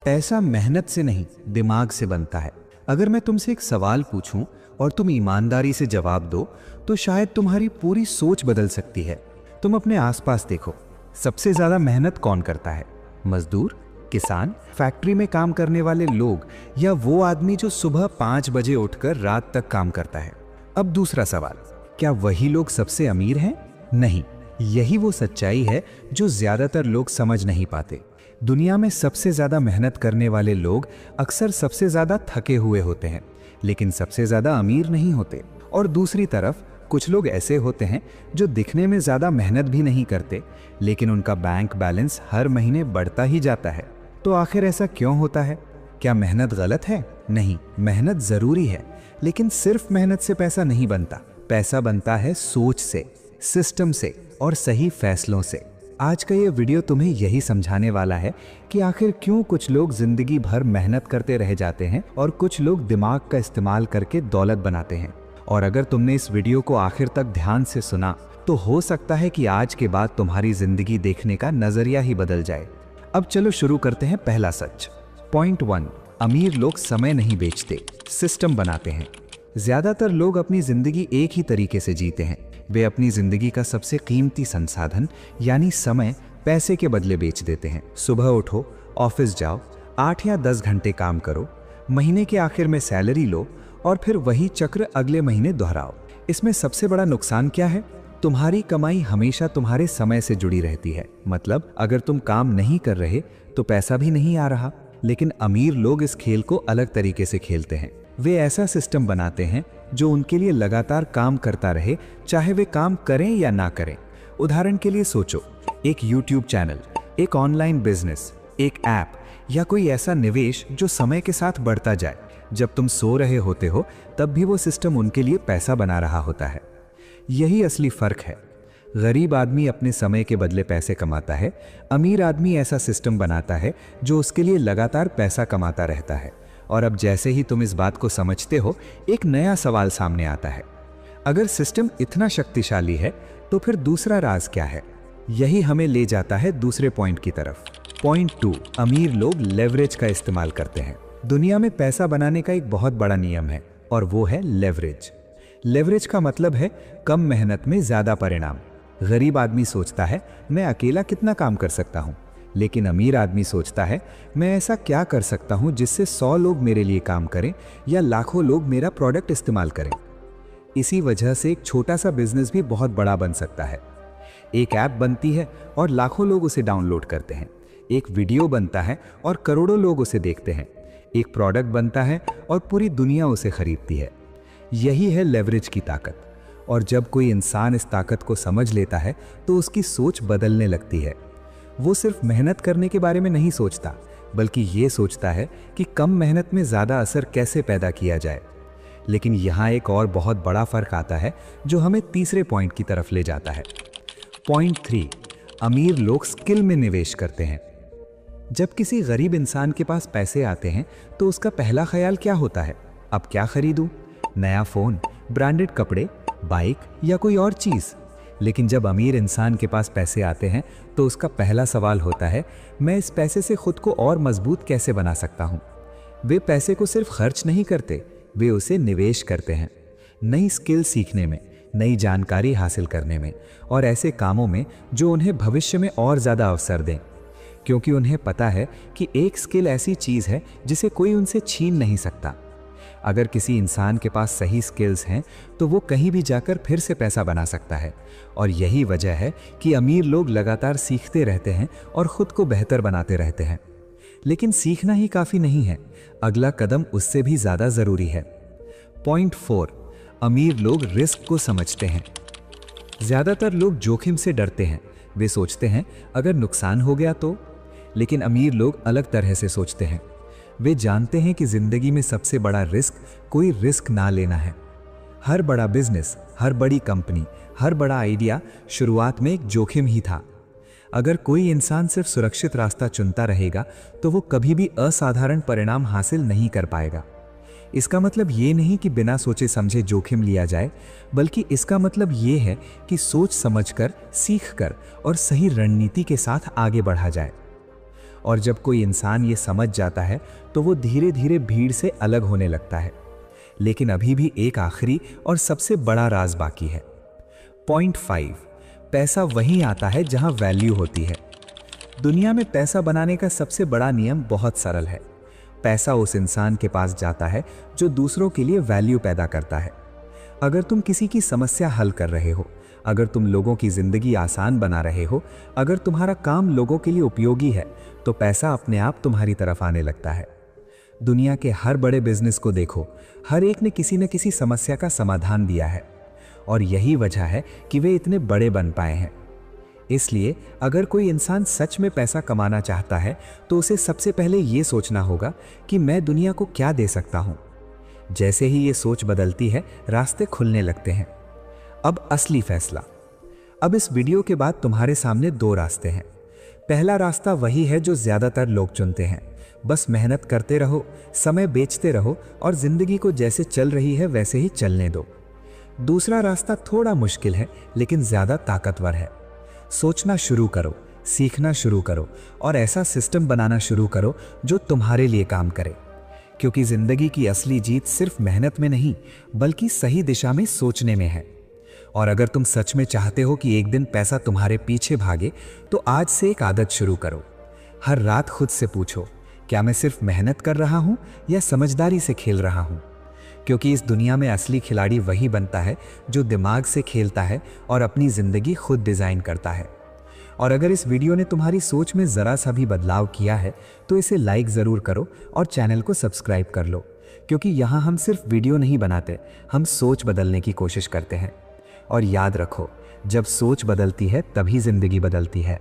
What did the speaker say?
पैसा मेहनत से नहीं, दिमाग से बनता है। अगर मैं तुमसे एक सवाल पूछूं और तुम ईमानदारी से जवाब दो तो शायद तुम्हारी पूरी सोच बदल सकती है। तुम अपने आसपास देखो, सबसे ज्यादा मेहनत कौन करता है? मजदूर, किसान, फैक्ट्री में काम करने वाले लोग, या वो आदमी जो सुबह 5 बजे उठकर रात तक काम करता है? अब दूसरा सवाल, क्या वही लोग सबसे अमीर हैं? नहीं, यही वो सच्चाई है जो ज्यादातर लोग समझ नहीं पाते। दुनिया में सबसे ज्यादा मेहनत करने वाले लोग अक्सर सबसे ज्यादा थके हुए होते हैं, लेकिन सबसे ज्यादा अमीर नहीं होते। और दूसरी तरफ कुछ लोग ऐसे होते हैं जो दिखने में ज्यादा मेहनत भी नहीं करते, लेकिन उनका बैंक बैलेंस हर महीने बढ़ता ही जाता है। तो आखिर ऐसा क्यों होता है? क्या मेहनत गलत है? नहीं, मेहनत जरूरी है, लेकिन सिर्फ मेहनत से पैसा नहीं बनता। पैसा बनता है सोच से, सिस्टम से और सही फैसलों से। आज का ये वीडियो तुम्हें यही समझाने वाला है कि आखिर क्यों कुछ लोग जिंदगी भर मेहनत करते रह जाते हैं और कुछ लोग दिमाग का इस्तेमाल करके दौलत बनाते हैं। और अगर तुमने इस वीडियो को आखिर तक ध्यान से सुना तो हो सकता है कि आज के बाद तुम्हारी जिंदगी देखने का नजरिया ही बदल जाए। अब चलो शुरू करते हैं पहला सच। पॉइंट 1, अमीर लोग समय नहीं बेचते, सिस्टम बनाते हैं। ज्यादातर लोग अपनी जिंदगी एक ही तरीके से जीते हैं। वे अपनी जिंदगी का सबसे कीमती संसाधन यानी समय पैसे के बदले बेच देते हैं। सुबह उठो, ऑफिस जाओ, 8 या 10 घंटे काम करो, महीने के आखिर में सैलरी लो और फिर वही चक्र अगले महीने दोहराओ। इसमें सबसे बड़ा नुकसान क्या है? तुम्हारी कमाई हमेशा तुम्हारे समय से जुड़ी रहती है। मतलब अगर तुम काम नहीं कर रहे तो पैसा भी नहीं आ रहा। लेकिन अमीर लोग इस खेल को अलग तरीके से खेलते हैं। वे ऐसा सिस्टम बनाते हैं जो उनके लिए लगातार काम करता रहे, चाहे वे काम करें या ना करें। उदाहरण के लिए सोचो, एक YouTube चैनल, एक ऑनलाइन बिजनेस, एक ऐप या कोई ऐसा निवेश जो समय के साथ बढ़ता जाए। जब तुम सो रहे होते हो तब भी वो सिस्टम उनके लिए पैसा बना रहा होता है। यही असली फर्क है। गरीब आदमी अपने समय के बदले पैसे कमाता है, अमीर आदमी ऐसा सिस्टम बनाता है जो उसके लिए लगातार पैसा कमाता रहता है। और अब जैसे ही तुम इस बात को समझते हो, एक नया सवाल सामने आता है। अगर सिस्टम इतना शक्तिशाली है तो फिर दूसरा राज क्या है? यही हमें ले जाता है दूसरे पॉइंट की तरफ। पॉइंट 2, अमीर लोग लेवरेज का इस्तेमाल करते हैं। दुनिया में पैसा बनाने का एक बहुत बड़ा नियम है और वो है लेवरेज। लेवरेज का मतलब है कम मेहनत में ज्यादा परिणाम। गरीब आदमी सोचता है मैं अकेला कितना काम कर सकता हूं, लेकिन अमीर आदमी सोचता है मैं ऐसा क्या कर सकता हूं जिससे 100 लोग मेरे लिए काम करें या लाखों लोग मेरा प्रोडक्ट इस्तेमाल करें। इसी वजह से एक छोटा सा बिजनेस भी बहुत बड़ा बन सकता है। एक ऐप बनती है और लाखों लोग उसे डाउनलोड करते हैं। एक वीडियो बनता है और करोड़ों लोग उसे देखते हैं। एक प्रोडक्ट बनता है और पूरी दुनिया उसे खरीदती है। यही है लेवरेज की ताकत। और जब कोई इंसान इस ताकत को समझ लेता है तो उसकी सोच बदलने लगती है। वो सिर्फ मेहनत करने के बारे में नहीं सोचता, बल्कि ये सोचता है कि कम मेहनत में ज़्यादा असर कैसे पैदा किया जाए। लेकिन यहाँ एक और बहुत बड़ा फर्क आता है जो हमें तीसरे पॉइंट की तरफ ले जाता है। पॉइंट 3, अमीर लोग स्किल में निवेश करते हैं। जब किसी गरीब इंसान के पास पैसे आते हैं तो उसका पहला ख्याल क्या होता है? अब क्या खरीदूं? नया फ़ोन, ब्रांडेड कपड़े, बाइक या कोई और चीज़? लेकिन जब अमीर इंसान के पास पैसे आते हैं तो उसका पहला सवाल होता है मैं इस पैसे से खुद को और मजबूत कैसे बना सकता हूँ। वे पैसे को सिर्फ खर्च नहीं करते, वे उसे निवेश करते हैं। नई स्किल सीखने में, नई जानकारी हासिल करने में और ऐसे कामों में जो उन्हें भविष्य में और ज़्यादा अवसर दें। क्योंकि उन्हें पता है कि एक स्किल ऐसी चीज़ है जिसे कोई उनसे छीन नहीं सकता। अगर किसी इंसान के पास सही स्किल्स हैं तो वो कहीं भी जाकर फिर से पैसा बना सकता है। और यही वजह है कि अमीर लोग लगातार सीखते रहते हैं और खुद को बेहतर बनाते रहते हैं। लेकिन सीखना ही काफ़ी नहीं है, अगला कदम उससे भी ज़्यादा ज़रूरी है। पॉइंट 4, अमीर लोग रिस्क को समझते हैं। ज़्यादातर लोग जोखिम से डरते हैं। वे सोचते हैं अगर नुकसान हो गया तो। लेकिन अमीर लोग अलग तरह से सोचते हैं। वे जानते हैं कि जिंदगी में सबसे बड़ा रिस्क कोई रिस्क ना लेना है। हर बड़ा बिजनेस, हर बड़ी कंपनी, हर बड़ा आइडिया शुरुआत में एक जोखिम ही था। अगर कोई इंसान सिर्फ सुरक्षित रास्ता चुनता रहेगा तो वो कभी भी असाधारण परिणाम हासिल नहीं कर पाएगा। इसका मतलब ये नहीं कि बिना सोचे समझे जोखिम लिया जाए, बल्कि इसका मतलब ये है कि सोच समझकर, सीखकर और सही रणनीति के साथ आगे बढ़ा जाए। और जब कोई इंसान ये समझ जाता है तो वो धीरे धीरे भीड़ से अलग होने लगता है। लेकिन अभी भी एक आखिरी और सबसे बड़ा राज बाकी है। पॉइंट 5, पैसा वहीं आता है जहां वैल्यू होती है। दुनिया में पैसा बनाने का सबसे बड़ा नियम बहुत सरल है। पैसा उस इंसान के पास जाता है जो दूसरों के लिए वैल्यू पैदा करता है। अगर तुम किसी की समस्या हल कर रहे हो, अगर तुम लोगों की जिंदगी आसान बना रहे हो, अगर तुम्हारा काम लोगों के लिए उपयोगी है, तो पैसा अपने आप तुम्हारी तरफ आने लगता है। दुनिया के हर बड़े बिजनेस को देखो, हर एक ने किसी न किसी समस्या का समाधान दिया है और यही वजह है कि वे इतने बड़े बन पाए हैं। इसलिए अगर कोई इंसान सच में पैसा कमाना चाहता है तो उसे सबसे पहले ये सोचना होगा कि मैं दुनिया को क्या दे सकता हूं। जैसे ही ये सोच बदलती है, रास्ते खुलने लगते हैं। अब असली फैसला। अब इस वीडियो के बाद तुम्हारे सामने 2 रास्ते हैं। पहला रास्ता वही है जो ज्यादातर लोग चुनते हैं, बस मेहनत करते रहो, समय बेचते रहो और जिंदगी को जैसे चल रही है वैसे ही चलने दो। दूसरा रास्ता थोड़ा मुश्किल है लेकिन ज्यादा ताकतवर है। सोचना शुरू करो, सीखना शुरू करो और ऐसा सिस्टम बनाना शुरू करो जो तुम्हारे लिए काम करे, क्योंकि जिंदगी की असली जीत सिर्फ मेहनत में नहीं बल्कि सही दिशा में सोचने में है। और अगर तुम सच में चाहते हो कि एक दिन पैसा तुम्हारे पीछे भागे, तो आज से एक आदत शुरू करो। हर रात खुद से पूछो, क्या मैं सिर्फ मेहनत कर रहा हूं या समझदारी से खेल रहा हूं? क्योंकि इस दुनिया में असली खिलाड़ी वही बनता है जो दिमाग से खेलता है और अपनी जिंदगी खुद डिजाइन करता है। और अगर इस वीडियो ने तुम्हारी सोच में जरा सा भी बदलाव किया है तो इसे लाइक जरूर करो और चैनल को सब्सक्राइब कर लो, क्योंकि यहाँ हम सिर्फ वीडियो नहीं बनाते, हम सोच बदलने की कोशिश करते हैं। और याद रखो, जब सोच बदलती है तभी जिंदगी बदलती है।